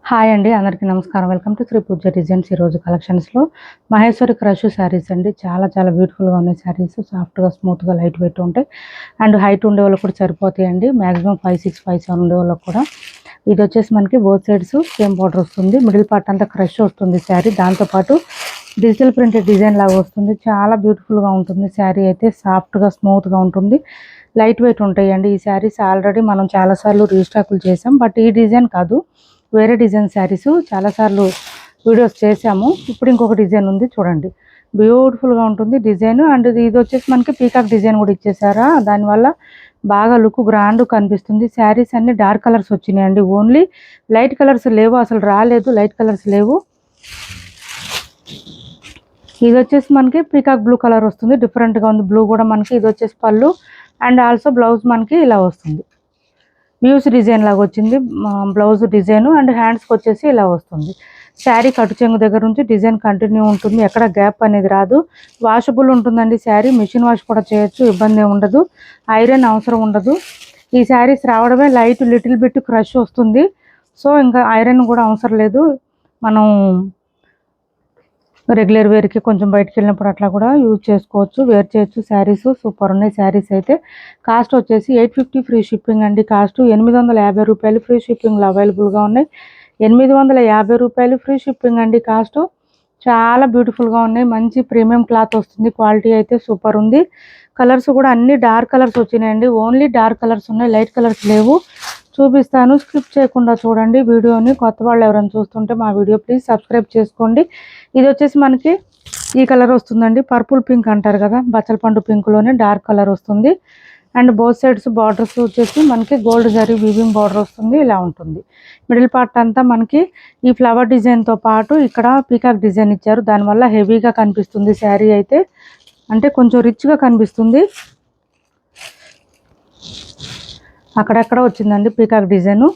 Hi అండి, అందరికీ నమస్కారం. Welcome to Shri Pooja designs. ఈరోజు కలెక్షన్స్లో మహేశ్వరి క్రష్ శారీస్ అండి. చాలా చాలా బ్యూటిఫుల్గా ఉన్నాయి శారీస్. సాఫ్ట్గా, స్మూత్గా, లైట్ వెయిట్ ఉంటాయి. అండ్ హైట్ ఉండే వాళ్ళకి కూడా సరిపోతాయండి. మ్యాక్సిమం 5'6", 5'7" ఉండే వాళ్ళకి కూడా. ఇది వచ్చేసి మనకి బోత్ సైడ్స్ సేమ్ బార్డర్ వస్తుంది. మిడిల్ పార్ట్ అంతా క్రష్ వస్తుంది శారీ. దాంతోపాటు డిజిటల్ ప్రింటెడ్ డిజైన్ లాగా వస్తుంది. చాలా బ్యూటిఫుల్గా ఉంటుంది శారీ. అయితే సాఫ్ట్గా, స్మూత్గా ఉంటుంది. లైట్ వెయిట్ ఉంటాయండి ఈ శారీస్. ఆల్రెడీ మనం చాలాసార్లు రీస్టాకులు చేసాం. బట్ ఈ డిజైన్ కాదు, వేరే డిజైన్ శారీస్ చాలాసార్లు వీడియోస్ చేసాము. ఇప్పుడు ఇంకొక డిజైన్ ఉంది చూడండి. బ్యూటిఫుల్గా ఉంటుంది డిజైన్. అండ్ ఇది వచ్చేసి మనకి పీకాక్ డిజైన్ కూడా ఇచ్చేసారా, దానివల్ల బాగా లుక్ గ్రాండ్ కనిపిస్తుంది. శారీస్ అన్ని డార్క్ కలర్స్ వచ్చినాయండి. ఓన్లీ లైట్ కలర్స్ లేవు, అసలు రాలేదు, లైట్ కలర్స్ లేవు. ఇది వచ్చేసి మనకి పీకాక్ బ్లూ కలర్ వస్తుంది. డిఫరెంట్గా ఉంది బ్లూ కూడా మనకి. ఇది వచ్చేసి పళ్ళు అండ్ ఆల్సో బ్లౌజ్ మనకి ఇలా వస్తుంది. వ్యూస్ డిజైన్ లాగా వచ్చింది బ్లౌజ్ డిజైన్. అండ్ హ్యాండ్స్కి వచ్చేసి ఇలా వస్తుంది. శారీ కట్టు చెంగు దగ్గర నుంచి డిజైన్ కంటిన్యూ ఉంటుంది. ఎక్కడ గ్యాప్ అనేది రాదు. వాషబుల్ ఉంటుందండి శారీ. మిషన్ వాష్ కూడా చేయొచ్చు, ఇబ్బంది ఉండదు. ఐరన్ అవసరం ఉండదు. ఈ శారీస్ రావడమే లైట్ లిటిల్ బిట్ క్రష్ వస్తుంది. సో ఇంకా ఐరన్ కూడా అవసరం లేదు. మనం రెగ్యులర్ వేర్కి కొంచెం బయటకు వెళ్ళినప్పుడు అట్లా కూడా యూజ్ చేసుకోవచ్చు, వేర్ చేయొచ్చు. శారీస్ సూపర్ ఉన్నాయి శారీస్ అయితే. కాస్ట్ వచ్చేసి 850 ఫ్రీ షిప్పింగ్ అండి. కాస్ట్ 850 రూపాయలు ఫ్రీ షిప్పింగ్లో అవైలబుల్గా ఉన్నాయి. 850 రూపాయలు ఫ్రీ షిప్పింగ్ అండి కాస్ట్. చాలా బ్యూటిఫుల్గా ఉన్నాయి. మంచి ప్రీమియం క్లాత్ వస్తుంది. క్వాలిటీ అయితే సూపర్ ఉంది. కలర్స్ కూడా అన్ని డార్క్ కలర్స్ వచ్చినాయండి. ఓన్లీ డార్క్ కలర్స్ ఉన్నాయి, లైట్ కలర్స్ లేవు. చూపిస్తాను, స్కిప్ చేయకుండా చూడండి వీడియోని. కొత్త వాళ్ళు ఎవరైనా చూస్తుంటే మా వీడియో ప్లీజ్ సబ్స్క్రైబ్ చేసుకోండి. ఇది వచ్చేసి మనకి ఈ కలర్ వస్తుందండి. పర్పుల్ పింక్ అంటారు కదా, బచ్చలపండు పింక్లోనే డార్క్ కలర్ వస్తుంది. అండ్ బోత్ సైడ్స్ బార్డర్స్ వచ్చేసి మనకి గోల్డ్ జరీ వీవింగ్ బార్డర్ వస్తుంది. ఇలా ఉంటుంది. మిడిల్ పార్ట్ అంతా మనకి ఈ ఫ్లవర్ డిజైన్తో పాటు ఇక్కడ పీకాక్ డిజైన్ ఇచ్చారు. దానివల్ల హెవీగా కనిపిస్తుంది శారీ అయితే, అంటే కొంచెం రిచ్గా కనిపిస్తుంది. అక్కడెక్కడ వచ్చిందండి పీకాక్ డిజైను.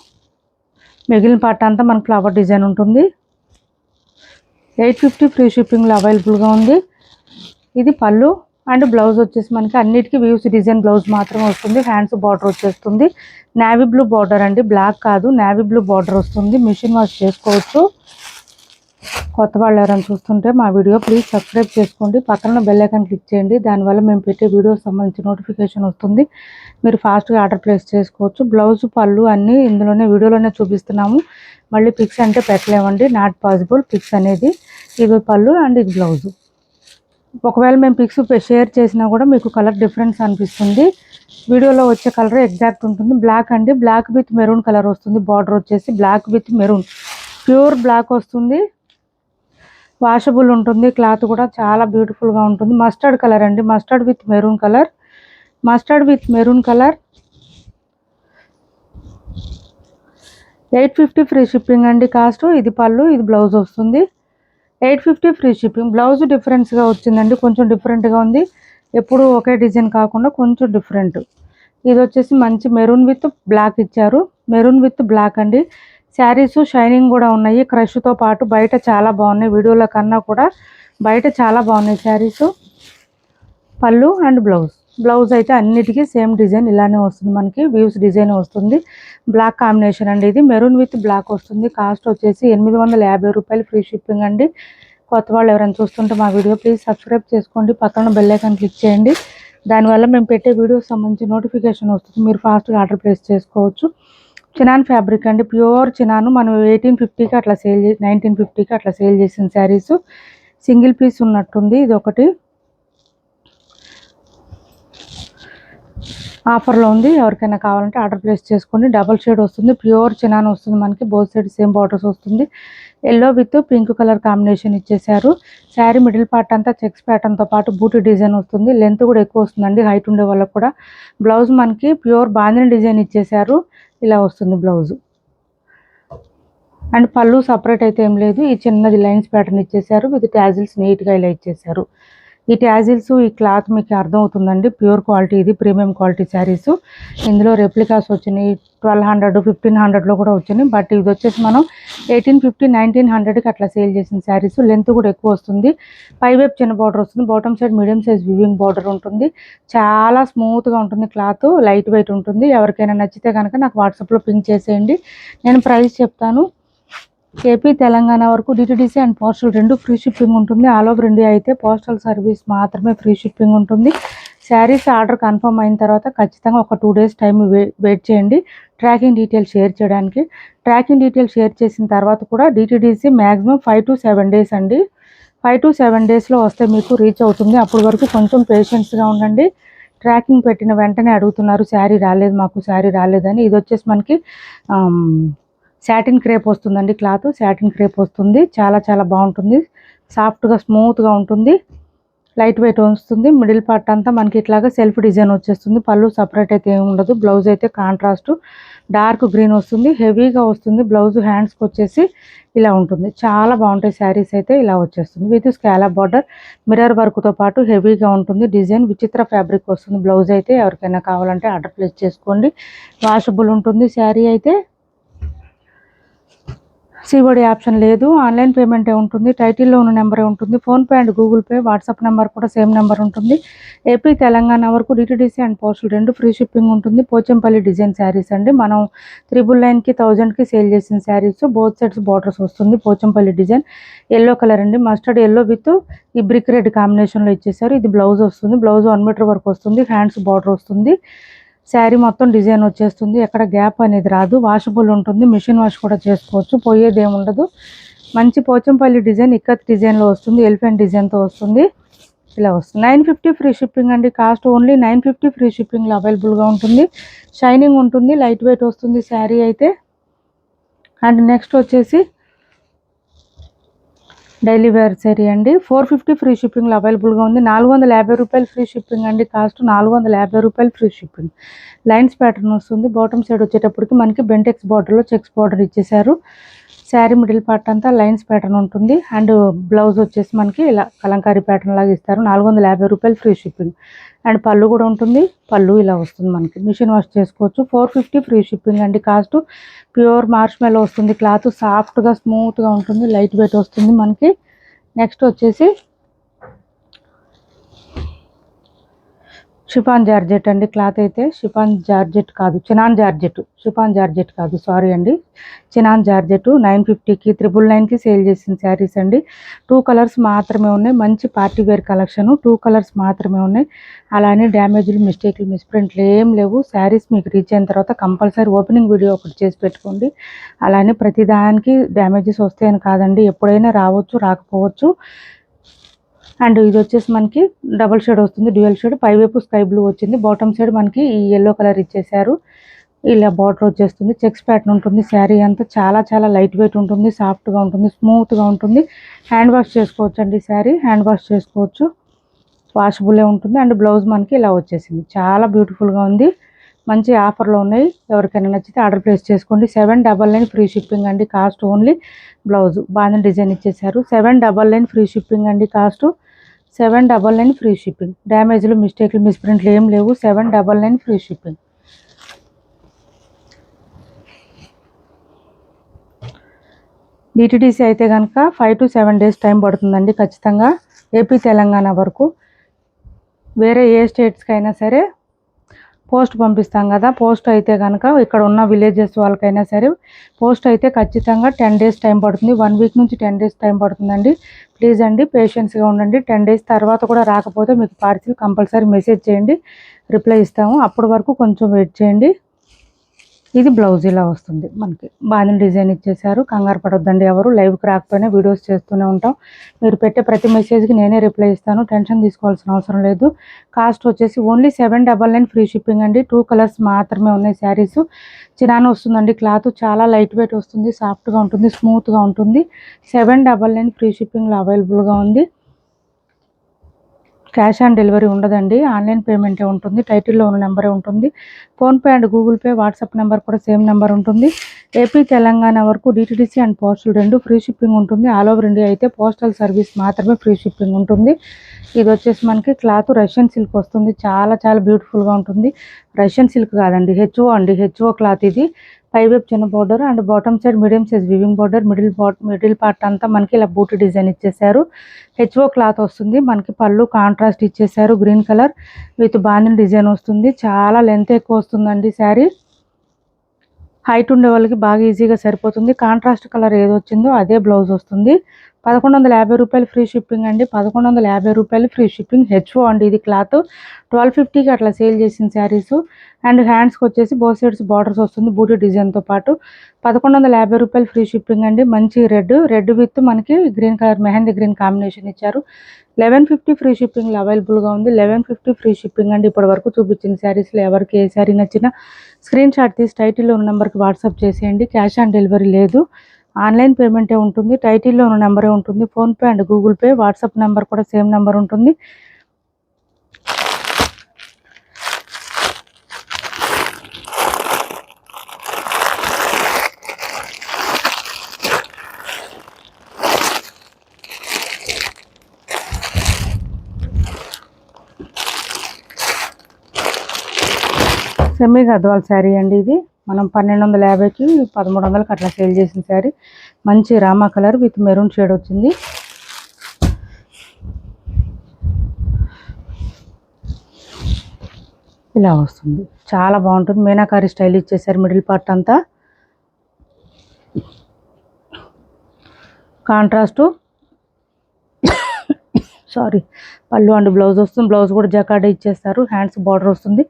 మిగిలిన పార్ట్ అంతా మనకి ఫ్లవర్ డిజైన్ ఉంటుంది. 850 ఫ్రీ షిప్పింగ్లో అవైలబుల్గా ఉంది. ఇది పళ్ళు అండ్ బ్లౌజ్ వచ్చేసి మనకి అన్నిటికీ వ్యూస్ డిజైన్ బ్లౌజ్ మాత్రమే వస్తుంది. హ్యాండ్స్ బార్డర్ వచ్చేస్తుంది. నేవీ బ్లూ బార్డర్ అండి, బ్లాక్ కాదు, నేవీ బ్లూ బార్డర్ వస్తుంది. మిషన్ వాష్ చేసుకోవచ్చు. కొత్త వాళ్ళు ఎవరైనా చూస్తుంటే మా వీడియో ప్లీజ్ సబ్స్క్రైబ్ చేసుకోండి. పక్కన బెల్ ఐకాన్ క్లిక్ చేయండి. దానివల్ల మేము పెట్టే వీడియోస్ సంబంధించి నోటిఫికేషన్ వస్తుంది. మీరు ఫాస్ట్గా ఆర్డర్ ప్లేస్ చేసుకోవచ్చు. బ్లౌజ్ పళ్ళు అన్నీ ఇందులోనే వీడియోలోనే చూపిస్తున్నాము. మళ్ళీ పిక్స్ అంటే పెట్టలేమండి, నాట్ పాసిబుల్ పిక్స్ అనేది. ఇది పళ్ళు అండ్ ఇది బ్లౌజు. ఒకవేళ మేము పిక్స్ షేర్ చేసినా కూడా మీకు కలర్ డిఫరెన్స్ అనిపిస్తుంది. వీడియోలో వచ్చే కలర్ ఎగ్జాక్ట్ ఉంటుంది. బ్లాక్ అండి, బ్లాక్ విత్ మెరూన్ కలర్ వస్తుంది. బార్డర్ వచ్చేసి black with maroon, pure black వస్తుంది. వాషబుల్ ఉంటుంది. క్లాత్ కూడా చాలా బ్యూటిఫుల్గా ఉంటుంది. మస్టర్డ్ కలర్ అండి, mustard with maroon colour, mustard with maroon colour. 850 free shipping అండి కాస్ట్. ఇది పళ్ళు, ఇది బ్లౌజ్ వస్తుంది. 850 ఫ్రీ షిప్పింగ్. బ్లౌజ్ డిఫరెన్స్గా వచ్చిందండి, కొంచెం డిఫరెంట్గా ఉంది. ఎప్పుడు ఒకే డిజైన్ కాకుండా కొంచెం డిఫరెంట్. ఇది వచ్చేసి మంచి మెరూన్ విత్ బ్లాక్ ఇచ్చారు. మెరూన్ విత్ బ్లాక్ అండి. శారీస్ షైనింగ్ కూడా ఉన్నాయి క్రష్తో పాటు. బయట చాలా బాగున్నాయి, వీడియోలో కన్నా కూడా బయట చాలా బాగున్నాయి శారీస్. పళ్ళు అండ్ బ్లౌజ్. బ్లౌజ్ అయితే అన్నిటికీ సేమ్ డిజైన్ ఇలానే వస్తుంది మనకి. వ్యూస్ డిజైన్ వస్తుంది. బ్లాక్ కాంబినేషన్ అండి. ఇది మెరూన్ విత్ బ్లాక్ వస్తుంది. కాస్ట్ వచ్చేసి 850 రూపాయలు ఫ్రీ షిప్పింగ్ అండి. కొత్త వాళ్ళు ఎవరైనా చూస్తుంటే మా వీడియో ప్లీజ్ సబ్స్క్రైబ్ చేసుకోండి. పక్కన బెల్ ఐకాన్ క్లిక్ చేయండి. దానివల్ల మేము పెట్టే వీడియోస్ సంబంధించి నోటిఫికేషన్ వస్తుంది. మీరు ఫాస్ట్గా ఆర్డర్ ప్లేస్ చేసుకోవచ్చు. చినాన్ ఫ్యాబ్రిక్ అండి, ప్యూర్ చినాను. మనం 1850కి అట్లా 1950కి అట్లా సేల్ చేసిన శారీస్. సింగిల్ పీస్ ఉన్నట్టుంది ఇది ఒకటి. ఆఫర్లో ఉంది. ఎవరికైనా కావాలంటే ఆర్డర్ ప్లేస్ చేసుకోండి. డబల్ షేడ్ వస్తుంది. ప్యూర్ చినాన్ వస్తుంది మనకి. బోత్ సైడ్ సేమ్ బార్డర్స్ వస్తుంది. Yellow with pink colour combination ఇచ్చేసారు. శారీ మిడిల్ పార్ట్ అంతా చెక్స్ ప్యాటర్న్తో పాటు బూటీ డిజైన్ వస్తుంది. లెంత్ కూడా ఎక్కువ వస్తుందండి హైట్ ఉండే వాళ్ళకు కూడా. బ్లౌజ్ మనకి ప్యూర్ బాందిని డిజైన్ ఇచ్చేసారు. ఇలా వస్తుంది బ్లౌజు. అండ్ పళ్ళు సపరేట్ అయితే ఏం లేదు. ఈ చిన్నది లైన్స్ ప్యాటర్న్ ఇచ్చేసారు. విత్ ట్యాజిల్స్ నీట్గా ఇలా ఇచ్చేసారు. ఈ ట్యాజిల్స్, ఈ క్లాత్ మీకు అర్థమవుతుందండి. ప్యూర్ క్వాలిటీ, ఇది ప్రీమియం క్వాలిటీ శారీస్. ఇందులో రెప్లికాస్ వచ్చినాయి. 1200, 1500లో కూడా వచ్చినాయి. బట్ ఇది వచ్చేసి మనం 1850, 1900కి అట్లా సేల్ చేసిన శారీస్. లెంత్ కూడా ఎక్కువ వస్తుంది. పైవైపు చిన్న బార్డర్ వస్తుంది. Bottom side medium size weaving border ఉంటుంది. చాలా స్మూత్గా ఉంటుంది. క్లాత్ లైట్ వెయిట్ ఉంటుంది. ఎవరికైనా నచ్చితే కనుక నాకు వాట్సాప్లో పింక్ చేసేయండి. నేను ప్రైస్ చెప్తాను. ఏపీ తెలంగాణ వరకు డిటిడిసి అండ్ పోస్టల్ రెండు ఫ్రీ షిప్పింగ్ ఉంటుంది. ఆల్ ఓవర్ ఇండియా అయితే పోస్టల్ సర్వీస్ మాత్రమే ఫ్రీ షిప్పింగ్ ఉంటుంది. శారీస్ ఆర్డర్ కన్ఫర్మ్ అయిన తర్వాత ఖచ్చితంగా ఒక 2 days టైం వెయిట్ చేయండి ట్రాకింగ్ డీటెయిల్స్ షేర్ చేయడానికి. ట్రాకింగ్ డీటెయిల్స్ షేర్ చేసిన తర్వాత కూడా డిటిడిసి మ్యాక్సిమం 5 to 7 days అండి. 5 to 7 daysలో వస్తే మీకు రీచ్ అవుతుంది. అప్పటి వరకు కొంచెం పేషెన్స్గా ఉండండి. ట్రాకింగ్ పెట్టిన వెంటనే అడుగుతున్నారు శారీ రాలేదు మాకు, శారీ రాలేదని. ఇది వచ్చేసి మనకి సాటిన్ క్రేప్ వస్తుందండి. క్లాత్ సాటిన్ క్రేప్ వస్తుంది. చాలా చాలా బాగుంటుంది. సాఫ్ట్గా స్మూత్గా ఉంటుంది. లైట్ వెయిట్ వస్తుంది. మిడిల్ పార్ట్ అంతా మనకి ఇట్లాగా సెల్ఫ్ డిజైన్ వచ్చేస్తుంది. పళ్ళు సపరేట్ అయితే ఏమి ఉండదు. బ్లౌజ్ అయితే కాంట్రాస్ట్ డార్క్ గ్రీన్ వస్తుంది. హెవీగా వస్తుంది. బ్లౌజ్ హ్యాండ్స్కి వచ్చేసి ఇలా ఉంటుంది. చాలా బాగుంటాయి శారీస్ అయితే. ఇలా వచ్చేస్తుంది విత్ స్కాలప్ బార్డర్ మిర్రర్ వర్క్తో పాటు హెవీగా ఉంటుంది. డిజైన్ విచిత్ర ఫ్యాబ్రిక్ వస్తుంది. బ్లౌజ్ అయితే ఎవరికైనా కావాలంటే ఆర్డర్ ప్లేస్ చేసుకోండి. వాషబుల్ ఉంటుంది శారీ అయితే. సిఓడి ఆప్షన్ లేదు. ఆన్లైన్ పేమెంటే ఉంటుంది. టైటిల్లో ఉన్న నెంబరే ఉంటుంది. PhonePe and Google pay WhatsApp number కూడా సేమ్ నెంబర్ ఉంటుంది. ఏపీ తెలంగాణ వరకు డిటిడిసి అండ్ పోస్టల్ రెండు ఫ్రీ షిప్పింగ్ ఉంటుంది. పోచంపల్లి డిజైన్ శారీస్ అండి. మనం 999కి 1000కి సేల్ చేసిన శారీస్ బోత్ సైడ్స్ బార్డర్స్ వస్తుంది. పోచంపల్లి డిజైన్ ఎల్లో కలర్ అండి. మస్టర్డ్ ఎల్లో విత్ ఈ బ్రిక్ రెడ్ కాంబినేషన్లో ఇచ్చేసారు. ఇది బ్లౌజ్ వస్తుంది. బ్లౌజ్ 1 మీటర్ వరకు వస్తుంది. హ్యాండ్స్ బార్డర్ వస్తుంది. శారీ మొత్తం డిజైన్ వచ్చేస్తుంది. ఎక్కడ గ్యాప్ అనేది రాదు. వాషబుల్ ఉంటుంది. మిషన్ వాష్ కూడా చేసుకోవచ్చు. పోయేది ఏముండదు. మంచి పోచంపల్లి డిజైన్ ఇక్కత్ డిజైన్లో వస్తుంది. ఎలిఫెంట్ డిజైన్తో వస్తుంది. ఇలా వస్తుంది. 950 ఫ్రీ షిప్పింగ్ అండి. కాస్ట్ ఓన్లీ 950 ఫ్రీ షిప్పింగ్లో అవైలబుల్గా ఉంటుంది. షైనింగ్ ఉంటుంది. లైట్ వెయిట్ వస్తుంది శారీ అయితే. అండ్ నెక్స్ట్ వచ్చేసి డైలీ వేర్ శారీ అండి. 450 ఫ్రీ షిప్పింగ్లో అవైలబుల్గా ఉంది. 450 రూపాయలు ఫ్రీ షిప్పింగ్ అండి. కాస్ట్ 450 రూపాయలు ఫ్రీ షిప్పింగ్. లైన్స్ ప్యాటర్న్ వస్తుంది. బాటమ్ సైడ్ వచ్చేటప్పటికి మనకి బెంటెక్స్ బార్డర్లో చెక్స్ బార్డర్ ఇచ్చేసారు. శారీ మిడిల్ పార్ట్ అంతా లైన్స్ ప్యాటర్న్ ఉంటుంది. అండ్ బ్లౌజ్ వచ్చేసి మనకి ఇలా కలంకారీ ప్యాటర్న్ లాగా ఇస్తారు. 450 రూపాయలు ఫ్రీ షిప్పింగ్. అండ్ పళ్ళు కూడా ఉంటుంది. పళ్ళు ఇలా వస్తుంది మనకి. మిషన్ వాష్ చేసుకోవచ్చు. 450 ఫ్రీ షిప్పింగ్ అండి. కాస్ట్ ప్యూర్ మార్ష్మెల్లో వస్తుంది. క్లాత్ సాఫ్ట్గా స్మూత్గా ఉంటుంది. లైట్ వెయిట్ వస్తుంది మనకి. నెక్స్ట్ వచ్చేసి షిఫాన్ జార్జెట్ అండి. క్లాత్ అయితే షిఫాన్ జార్జెట్ కాదు, చినాన్ జార్జెట్. షిఫాన్ జార్జెట్ కాదు, సారీ అండి. చినాన్ జార్జెట్ 950కి 999కి సేల్ చేసిన శారీస్ అండి. 2 కలర్స్ మాత్రమే ఉన్నాయి. మంచి పార్టీ వేర్ కలెక్షన్. 2 కలర్స్ మాత్రమే ఉన్నాయి. అలానే డ్యామేజ్లు మిస్టేక్లు మిస్ప్రింట్లు ఏం లేవు. శారీస్ మీకు రీచ్ అయిన తర్వాత కంపల్సరీ ఓపెనింగ్ వీడియో ఒకటి చేసి పెట్టుకోండి. అలానే ప్రతిదానికి డ్యామేజెస్ వస్తాయని కాదండి. ఎప్పుడైనా రావచ్చు, రాకపోవచ్చు. అండ్ ఇది వచ్చేసి మనకి డబుల్ షేడ్ వస్తుంది. Dual shade. పైవైపు స్కై బ్లూ వచ్చింది. బాటమ్ సైడ్ మనకి ఈ ఎల్లో కలర్ ఇచ్చేసారు. ఇలా బార్డర్ వచ్చేస్తుంది. చెక్స్ ప్యాటర్న్ ఉంటుంది. శారీ అంతా చాలా చాలా లైట్ వెయిట్ ఉంటుంది. సాఫ్ట్గా ఉంటుంది. స్మూత్గా ఉంటుంది. హ్యాండ్ వాష్ చేసుకోవచ్చు అండి. శారీ హ్యాండ్ వాష్ చేసుకోవచ్చు. వాషబుల్లే ఉంటుంది. అండ్ బ్లౌజ్ మనకి ఇలా వచ్చేసింది. చాలా బ్యూటిఫుల్గా ఉంది. మంచి ఆఫర్లో ఉన్నాయి. ఎవరికైనా నచ్చితే ఆర్డర్ ప్లేస్ చేసుకోండి. 799 ఫ్రీ షిప్పింగ్ అండి. కాస్ట్ ఓన్లీ బ్లౌజ్ బాగా డిజైన్ ఇచ్చేసారు. 799 ఫ్రీ షిప్పింగ్ అండి. Cost 799 free shipping. డ్యామేజ్లు మిస్టేక్లు మిస్ప్రింట్లు ఏం లేవు. 799 ఫ్రీ షిప్పింగ్. డిటిడిసి అయితే కనుక 5 to 7 days టైం పడుతుందండి ఖచ్చితంగా. ఏపీ తెలంగాణ వరకు. వేరే ఏ స్టేట్స్కి అయినా సరే పోస్ట్ పంపిస్తాం కదా. పోస్ట్ అయితే కనుక ఇక్కడ ఉన్న విలేజెస్ వాళ్ళకైనా సరే పోస్ట్ అయితే ఖచ్చితంగా 10 days టైం పడుతుంది. 1 week నుంచి 10 days టైం పడుతుందండి. ప్లీజ్ అండి పేషెన్స్గా ఉండండి. 10 days తర్వాత కూడా రాకపోతే మీకు పార్సిల్ కంపల్సరీ మెసేజ్ చేయండి. రిప్లై ఇస్తాము. అప్పటి వరకు కొంచెం వెయిట్ చేయండి. ఇది బ్లౌజ్ ఇలా వస్తుంది మనకి. బాగా డిజైన్ ఇచ్చేసారు. కంగారు పడొద్దండి. ఎవరు లైవ్కి రాకపోయినా వీడియోస్ చేస్తూనే ఉంటాం. మీరు పెట్టే ప్రతి మెసేజ్కి నేనే రిప్లై ఇస్తాను. టెన్షన్ తీసుకోవాల్సిన అవసరం లేదు. కాస్ట్ వచ్చేసి ఓన్లీ 799 ఫ్రీ షిప్పింగ్ అండి. 2 కలర్స్ మాత్రమే ఉన్నాయి శారీస్. చినాన్ వస్తుందండి. క్లాత్ చాలా లైట్ వెయిట్ వస్తుంది. సాఫ్ట్గా ఉంటుంది. స్మూత్గా ఉంటుంది. 799 ఫ్రీ షిప్పింగ్లో అవైలబుల్గా ఉంది. క్యాష్ ఆన్ డెలివరీ ఉండదండి. ఆన్లైన్ పేమెంటే ఉంటుంది. టైటిల్లో ఉన్న నెంబరే ఉంటుంది. PhonePe and Google pay WhatsApp number కూడా సేమ్ నెంబర్ ఉంటుంది. ఏపీ తెలంగాణ వరకు డిటిడిసి అండ్ పోస్టల్ రెండు ఫ్రీ షిప్పింగ్ ఉంటుంది. ఆల్ ఓవర్ ఇండియా అయితే పోస్టల్ సర్వీస్ మాత్రమే ఫ్రీ షిప్పింగ్ ఉంటుంది. ఇది వచ్చేసి మనకి క్లాత్ రష్యన్ సిల్క్ వస్తుంది. చాలా చాలా బ్యూటిఫుల్గా ఉంటుంది. రష్యన్ సిల్క్ కాదండి, హెచ్ఓ అండి. హెచ్ఓ క్లాత్ ఇది. పైవైపు చిన్న border and bottom side medium size weaving border. Middle part అంతా మనకి ఇలా బూటీ డిజైన్ ఇచ్చేసారు. హెచ్ఓ క్లాత్ వస్తుంది మనకి. పళ్ళు కాంట్రాస్ట్ ఇచ్చేసారు. Green colour with bandhani design వస్తుంది. చాలా లెంత్ ఎక్కువ వస్తుందండి శారీ. హైట్ ఉండే వాళ్ళకి బాగా ఈజీగా సరిపోతుంది. కాంట్రాస్ట్ కలర్ ఏది వచ్చిందో అదే బ్లౌజ్ వస్తుంది. 1150 రూపాయలు ఫ్రీ షిప్పింగ్ అండి. 1150 రూపాయలు ఫ్రీ షిప్పింగ్. హెచ్ఓ అండి ఇది క్లాత్. 1250కి అట్లా సేల్ చేసిన శారీస్. అండ్ హ్యాండ్స్కి వచ్చేసి బోత్ సైడ్స్ బార్డర్స్ వస్తుంది బూటీ డిజైన్తో పాటు. 1150 రూపాయలు ఫ్రీ షిప్పింగ్ అండి. మంచి రెడ్ విత్ మనకి green colour mehndi green combination ఇచ్చారు. 1150 ఫ్రీ షిప్పింగ్లో అవైలబుల్గా ఉంది. 1150 ఫ్రీ షిప్పింగ్ అండి. ఇప్పటి వరకు చూపించిన శారీస్లో ఎవరికి ఏ శారీ నచ్చినా స్క్రీన్ షాట్ తీసి టైటిల్లో ఉన్న నెంబర్కి వాట్సాప్ చేసేయండి. క్యాష్ ఆన్ డెలివరీ లేదు, ఆన్లైన్ పేమెంటే ఉంటుంది. టైటిల్లో ఉన్న నెంబరే ఉంటుంది. PhonePe and Google pay, WhatsApp number కూడా సేమ్ నెంబర్ ఉంటుంది. సెమీ గద్వాల్ శారీ అండి ఇది. మనం 1250కి 1300కి అట్లా సేల్ చేసిన శారీ. మంచి Rama colour with maroon shade వచ్చింది. ఇలా వస్తుంది, చాలా బాగుంటుంది. మీనాకారి స్టైల్ ఇచ్చేసారు మిడిల్ పార్ట్ అంతా. కాంట్రాస్టు పళ్ళు అండ్ బ్లౌజ్ వస్తుంది. బ్లౌజ్ కూడా జకార్డ్ ఇచ్చేస్తారు. హ్యాండ్స్ బార్డర్ వస్తుంది.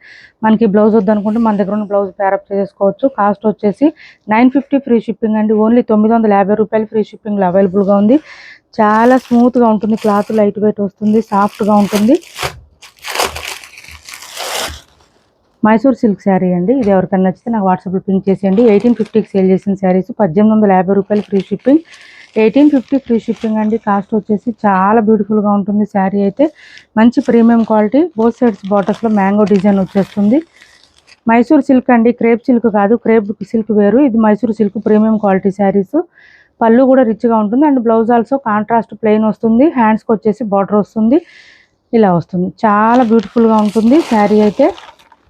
మనకి బ్లౌజ్ వద్దనుకుంటే మన దగ్గర ఉన్న బ్లౌజ్ పేరప్ చేసుకోవచ్చు. కాస్ట్ వచ్చేసి 950 ఫ్రీ షిప్పింగ్ అండి. ఓన్లీ 950 రూపాయలు ఫ్రీ షిప్పింగ్లో అవైలబుల్గా ఉంది. చాలా స్మూత్గా ఉంటుంది క్లాత్, లైట్ వెయిట్ వస్తుంది, సాఫ్ట్గా ఉంటుంది. మైసూర్ సిల్క్ శారీ అండి. ఇది ఎవరికైనా నచ్చితే నాకు వాట్సాప్లో పింక్ చేసేయండి. 1850కి సేల్ చేసిన శారీస్. 1850 రూపాయలు ఫ్రీ షిప్పింగ్. 1850 ఫ్రీ షిప్పింగ్ అండి. కాస్ట్ వచ్చేసి చాలా బ్యూటిఫుల్గా ఉంటుంది శారీ అయితే. మంచి ప్రీమియం క్వాలిటీ. బోత్ సైడ్స్ బార్డర్స్లో మ్యాంగో డిజైన్ వచ్చేస్తుంది. మైసూర్ సిల్క్ అండి, క్రేప్ సిల్క్ కాదు. క్రేప్ సిల్క్ వేరు, ఇది Mysore silk premium quality saris. పళ్ళు కూడా రిచ్గా ఉంటుంది and blouse also contrast plain వస్తుంది. హ్యాండ్స్కి వచ్చేసి బార్డర్ వస్తుంది. ఇలా వస్తుంది, చాలా బ్యూటిఫుల్గా ఉంటుంది శారీ అయితే.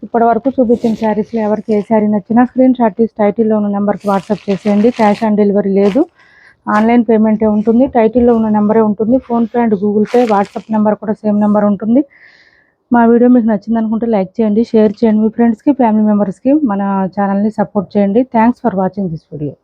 ఇప్పటి వరకు చూపించిన శారీస్లో ఎవరికి ఏ శారీ నచ్చినా స్క్రీన్ షాట్ తీసి టైటిల్లో ఉన్న నెంబర్కి వాట్సాప్ చేసేయండి. క్యాష్ ఆన్ డెలివరీ లేదు, ఆన్లైన్ పేమెంటే ఉంటుంది. టైటిల్లో ఉన్న నెంబరే ఉంటుంది. PhonePe and Google pay, WhatsApp number కూడా సేమ్ నెంబర్ ఉంటుంది. మా వీడియో మీకు నచ్చింది అనుకుంటే లైక్ చేయండి, షేర్ చేయండి. మీ ఫ్రెండ్స్కి, ఫ్యామిలీ మెంబర్స్కి మన ఛానల్ని సపోర్ట్ చేయండి. Thanks for watching this video.